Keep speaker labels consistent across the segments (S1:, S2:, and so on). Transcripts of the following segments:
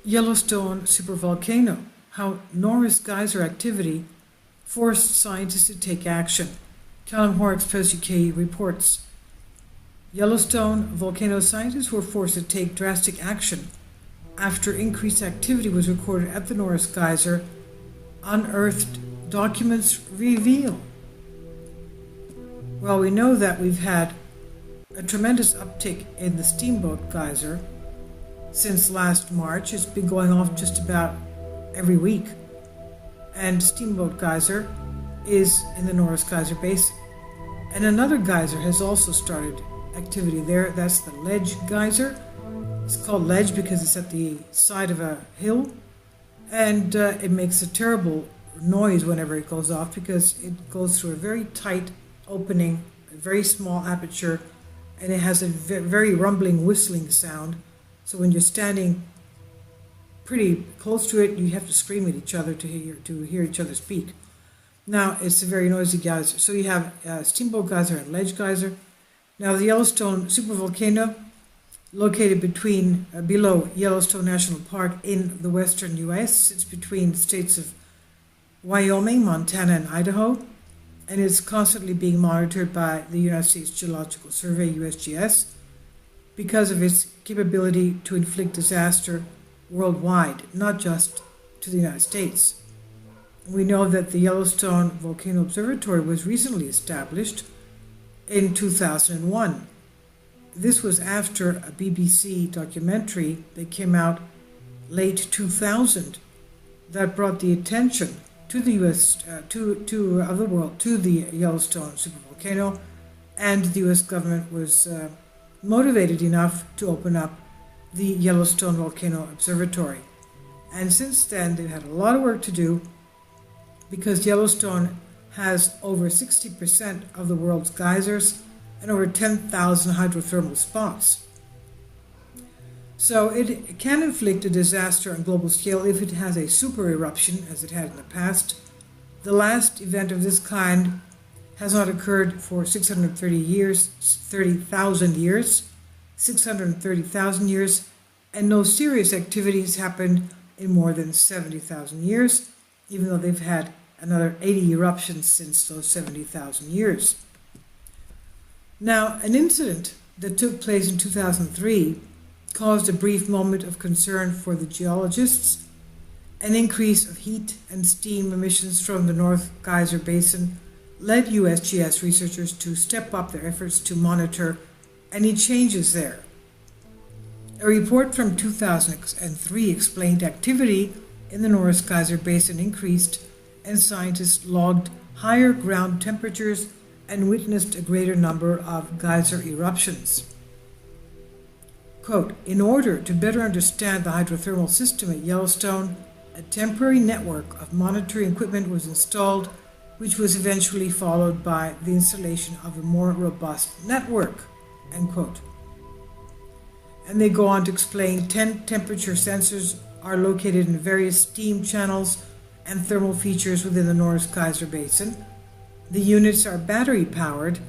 S1: Yellowstone supervolcano, how Norris Geyser activity forced scientists to take action. Callum Hoare Express UK reports. Yellowstone volcano scientists were forced to take drastic action after increased activity was recorded at the Norris Geyser, unearthed documents reveal. Well, we know that we've had a tremendous uptick in the Steamboat geyser since last March. It's been going off just about every week. And Steamboat Geyser is in the Norris Geyser Basin. And another geyser has also started activity there. That's the Ledge Geyser. It's called Ledge because it's at the side of a hill. And it makes a terrible noise whenever it goes off because it goes through a very tight opening, a very small aperture, and it has a very rumbling, whistling sound. So when you're standing pretty close to it, you have to scream at each other to hear each other speak. Now, it's a very noisy geyser. So you have Steamboat Geyser and Ledge Geyser. Now, the Yellowstone supervolcano, located below Yellowstone National Park in the western U.S., it's between the states of Wyoming, Montana, and Idaho, and it's constantly being monitored by the United States Geological Survey, USGS, because of its capability to inflict disaster worldwide, not just to the United States. We know that the Yellowstone Volcano Observatory was recently established in 2001. This was after a BBC documentary that came out late 2000 that brought the attention to the U.S. to the world to the Yellowstone supervolcano, and the U.S. government was motivated enough to open up the Yellowstone Volcano Observatory. And since then, they've had a lot of work to do because Yellowstone has over 60% of the world's geysers and over 10,000 hydrothermal spots. So it can inflict a disaster on global scale if it has a super eruption, as it had in the past. The last event of this kind has not occurred for 630,000 years, and no serious activity has happened in more than 70,000 years, even though they've had another 80 eruptions since those 70,000 years. Now, an incident that took place in 2003 caused a brief moment of concern for the geologists. An increase of heat and steam emissions from the North Geyser Basin led USGS researchers to step up their efforts to monitor any changes there. A report from 2003 explained activity in the Norris Geyser Basin increased, and scientists logged higher ground temperatures and witnessed a greater number of geyser eruptions. Quote, in order to better understand the hydrothermal system at Yellowstone, a temporary network of monitoring equipment was installed, which was eventually followed by the installation of a more robust network, end quote. And they go on to explain 10 temperature sensors are located in various steam channels and thermal features within the Norris Geyser Basin. The units are battery powered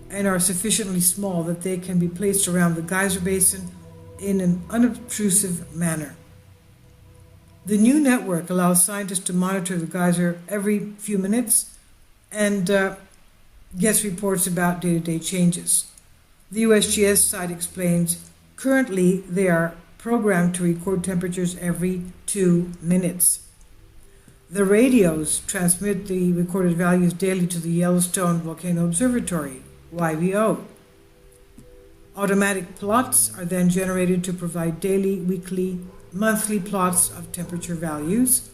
S1: and are sufficiently small that they can be placed around the geyser basin in an unobtrusive manner. The new network allows scientists to monitor the geyser every few minutes and gets reports about day-to-day changes. The USGS site explains currently they are programmed to record temperatures every 2 minutes. The radios transmit the recorded values daily to the Yellowstone Volcano Observatory, YVO. Automatic plots are then generated to provide daily, weekly, monthly plots of temperature values.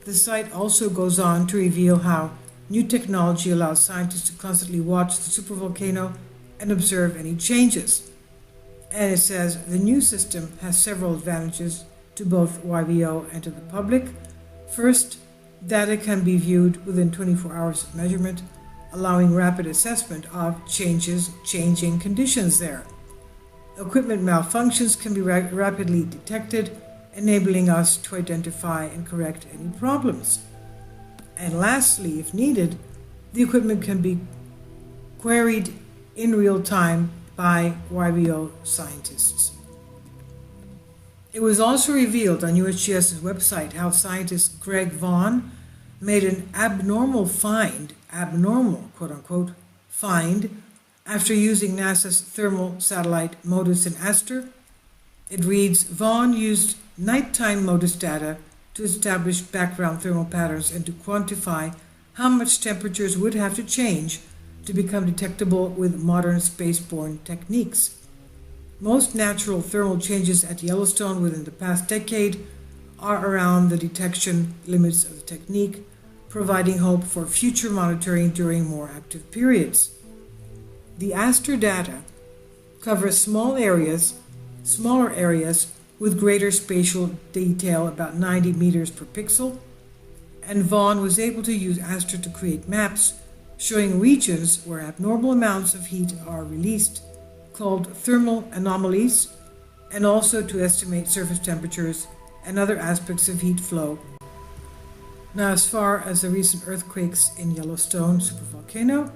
S1: The site also goes on to reveal how new technology allows scientists to constantly watch the supervolcano and observe any changes. And it says the new system has several advantages to both YVO and to the public. First, data can be viewed within 24 hours of measurement, allowing rapid assessment of changing conditions there. Equipment malfunctions can be rapidly detected, enabling us to identify and correct any problems. And lastly, if needed, the equipment can be queried in real time by YVO scientists. It was also revealed on USGS's website how scientist Greg Vaughn made an abnormal quote unquote, find after using NASA's thermal satellite MODIS and ASTER. It reads, Vaughn used nighttime MODIS data to establish background thermal patterns and to quantify how much temperatures would have to change to become detectable with modern spaceborne techniques. Most natural thermal changes at Yellowstone within the past decade are around the detection limits of the technique, providing hope for future monitoring during more active periods. The ASTER data covers smaller areas with greater spatial detail, about 90 meters per pixel, and Vaughn was able to use ASTER to create maps showing regions where abnormal amounts of heat are released, called thermal anomalies, and also to estimate surface temperatures and other aspects of heat flow. Now, as far as the recent earthquakes in Yellowstone supervolcano,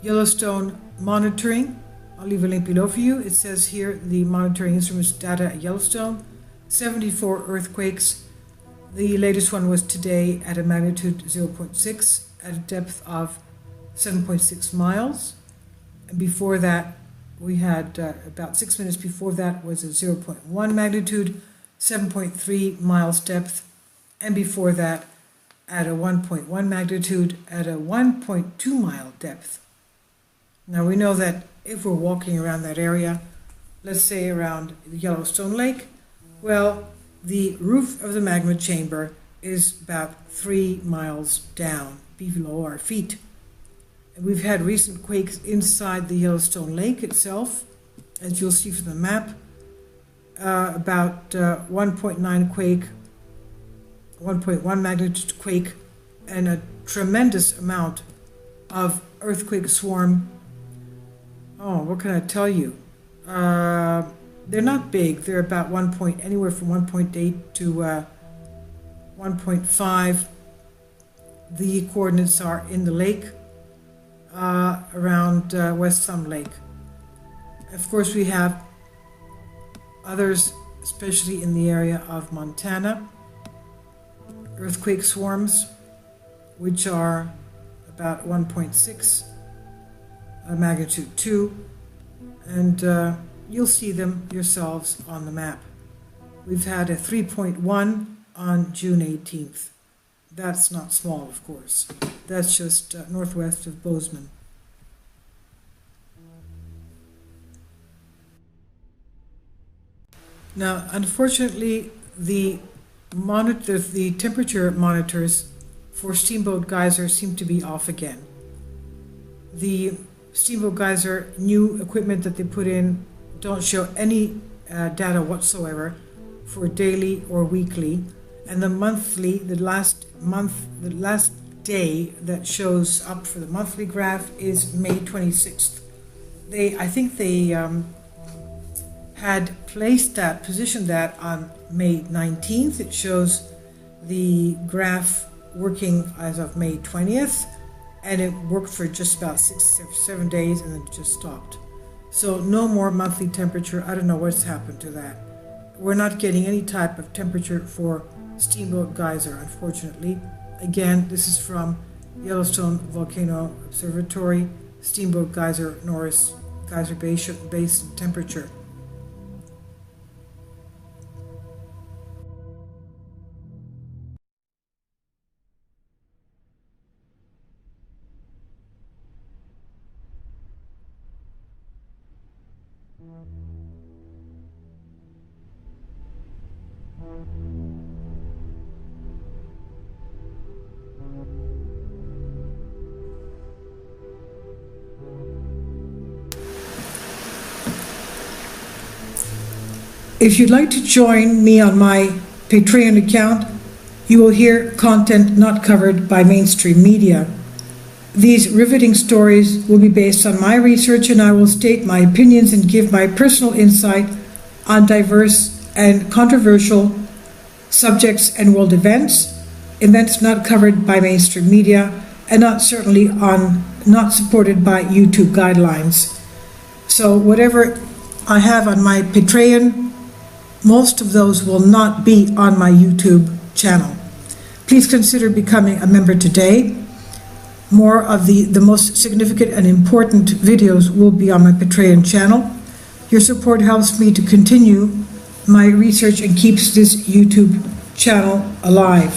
S1: Yellowstone monitoring, I'll leave a link below for you. It says here the monitoring instruments data at Yellowstone, 74 earthquakes. The latest one was today at a magnitude 0.6 at a depth of 7.6 miles. And before that, we had about 6 minutes before that was a 0.1 magnitude, 7.3 miles depth. And before that, at a 1.1 magnitude at a 1.2 mile depth. Now we know that if we're walking around that area, let's say around the Yellowstone Lake, well, the roof of the magma chamber is about 3 miles down below our feet. And we've had recent quakes inside the Yellowstone Lake itself, as you'll see from the map, about 1.9 quake, 1.1 magnitude quake, and a tremendous amount of earthquake swarm. Oh, what can I tell you? They're not big. They're about anywhere from 1.8 to 1.5. The coordinates are in the lake, around West Thumb Lake. Of course, we have others, especially in the area of Montana, earthquake swarms, which are about 1.6, magnitude 2, and you'll see them yourselves on the map. We've had a 3.1 on June 18th. That's not small, of course. That's just northwest of Bozeman. Now, unfortunately, the temperature monitors for Steamboat Geyser seem to be off again. The Steamboat Geyser new equipment that they put in don't show any data whatsoever for daily or weekly, and the last day that shows up for the monthly graph is May 26th. I think they had positioned that on May 19th. It shows the graph working as of May 20th, and it worked for just about 6 or 7 days and then just stopped. So no more monthly temperature. I don't know what's happened to that. We're not getting any type of temperature for Steamboat Geyser, unfortunately. Again, this is from Yellowstone Volcano Observatory, Steamboat Geyser, Norris Geyser base temperature. If you'd like to join me on my Patreon account, you will hear content not covered by mainstream media. These riveting stories will be based on my research, and I will state my opinions and give my personal insight on diverse and controversial subjects and world events not covered by mainstream media, and not supported by YouTube guidelines. So whatever I have on my Patreon, most of those will not be on my YouTube channel. Please consider becoming a member today. More of the most significant and important videos will be on my Patreon channel. Your support helps me to continue my research and keeps this YouTube channel alive.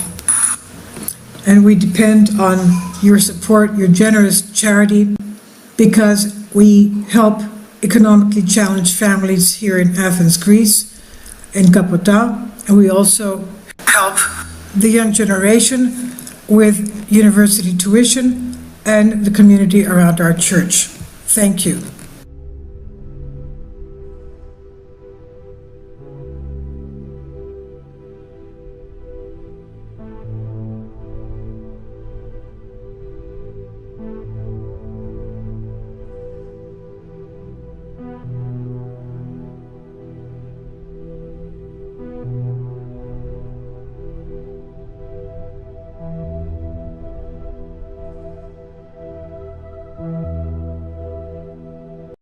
S1: And we depend on your support, your generous charity, because we help economically challenged families here in Athens, Greece, in Kapota, and we also help the young generation with university tuition and the community around our church. Thank you.